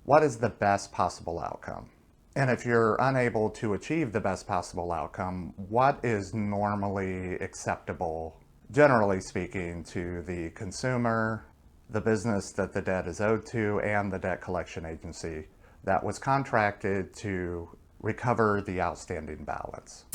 what is the best possible outcome? And if you're unable to achieve the best possible outcome, what is normally acceptable, generally speaking, to the consumer, the business that the debt is owed to, and the debt collection agency that was contracted to recover the outstanding balance?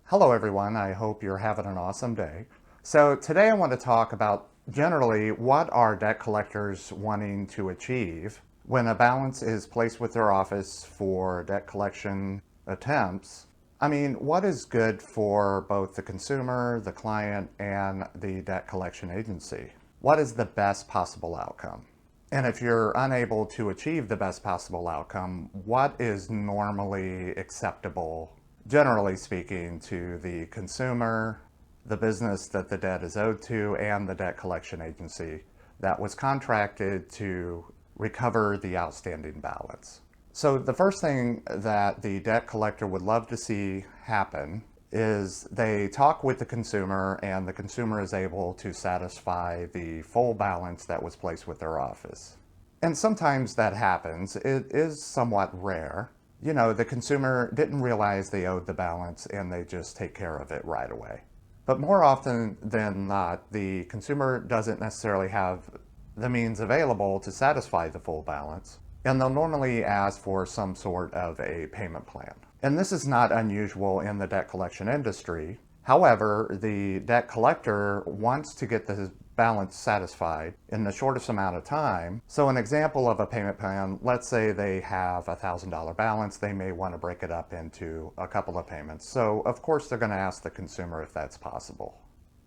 Hello everyone, I hope you're having an awesome day. So today I want to talk about generally what are debt collectors wanting to achieve when a balance is placed with their office for debt collection attempts. I mean, what is good for both the consumer, the client, and the debt collection agency? What is the best possible outcome? And if you're unable to achieve the best possible outcome, what is normally acceptable, generally speaking, to the consumer, the business that the debt is owed to, and the debt collection agency that was contracted to recover the outstanding balance? So the first thing that the debt collector would love to see happen is they talk with the consumer and the consumer is able to satisfy the full balance that was placed with their office. And sometimes that happens. It is somewhat rare. You know, the consumer didn't realize they owed the balance and they just take care of it right away. But more often than not, the consumer doesn't necessarily have the means available to satisfy the full balance, and they'll normally ask for some sort of a payment plan. And this is not unusual in the debt collection industry. However, the debt collector wants to get the balance satisfied in the shortest amount of time. So an example of a payment plan, let's say they have a $1,000 balance, they may want to break it up into a couple of payments. So of course they're going to ask the consumer if that's possible.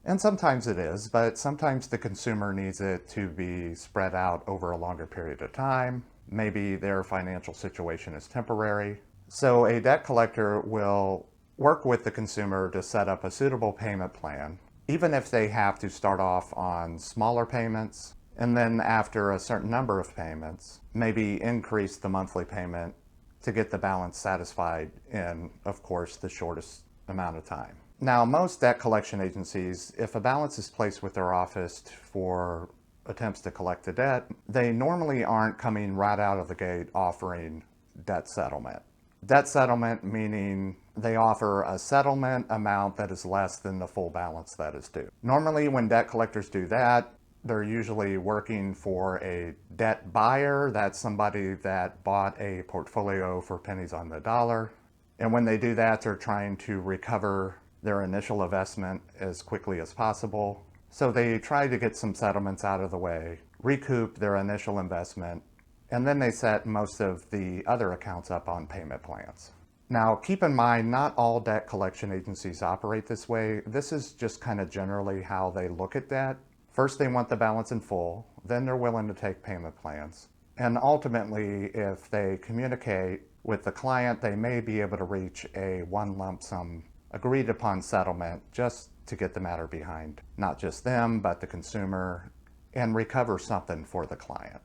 And sometimes it is, but sometimes the consumer needs it to be spread out over a longer period of time. Maybe their financial situation is temporary. So a debt collector will work with the consumer to set up a suitable payment plan, even if they have to start off on smaller payments, and then after a certain number of payments, maybe increase the monthly payment to get the balance satisfied in, of course, the shortest amount of time. Now, most debt collection agencies, if a balance is placed with their office for attempts to collect the debt, they normally aren't coming right out of the gate offering debt settlement. Debt settlement meaning they offer a settlement amount that is less than the full balance that is due. Normally when debt collectors do that, they're usually working for a debt buyer. That's somebody that bought a portfolio for pennies on the dollar. And when they do that, they're trying to recover their initial investment as quickly as possible. So they try to get some settlements out of the way, recoup their initial investment, and then they set most of the other accounts up on payment plans. Now, keep in mind, not all debt collection agencies operate this way. This is just kind of generally how they look at debt. First, they want the balance in full, then they're willing to take payment plans. And ultimately, if they communicate with the client, they may be able to reach a one lump sum agreed upon settlement just to get the matter behind not just them, but the consumer, and recover something for the client.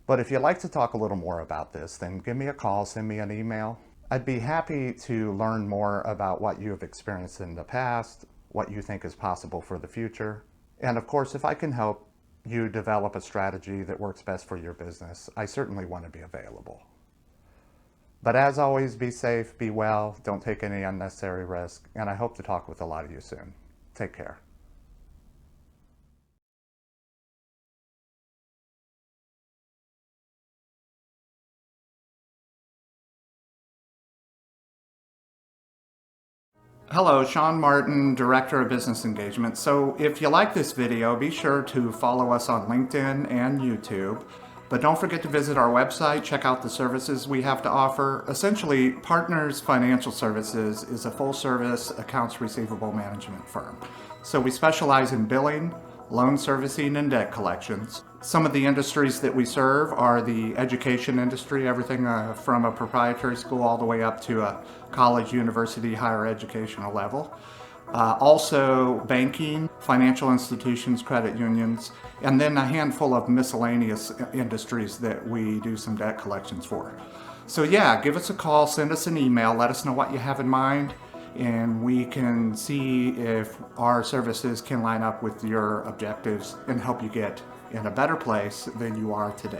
But if you'd like to talk a little more about this, then give me a call, send me an email. I'd be happy to learn more about what you have experienced in the past, what you think is possible for the future. And of course, if I can help you develop a strategy that works best for your business, I certainly want to be available. But as always, be safe, be well, don't take any unnecessary risk, and I hope to talk with a lot of you soon. Take care. Hello, Sean Martin, Director of Business Engagement. So if you like this video, be sure to follow us on LinkedIn and YouTube. But don't forget to visit our website, check out the services we have to offer. Essentially, Partners Financial Services is a full-service accounts receivable management firm. So we specialize in billing, loan servicing, and debt collections. Some of the industries that we serve are the education industry, everything from a proprietary school all the way up to a college, university, higher educational level. Also banking, financial institutions, credit unions, and then a handful of miscellaneous industries that we do some debt collections for. So yeah, give us a call, send us an email, let us know what you have in mind, and we can see if our services can line up with your objectives and help you get in a better place than you are today.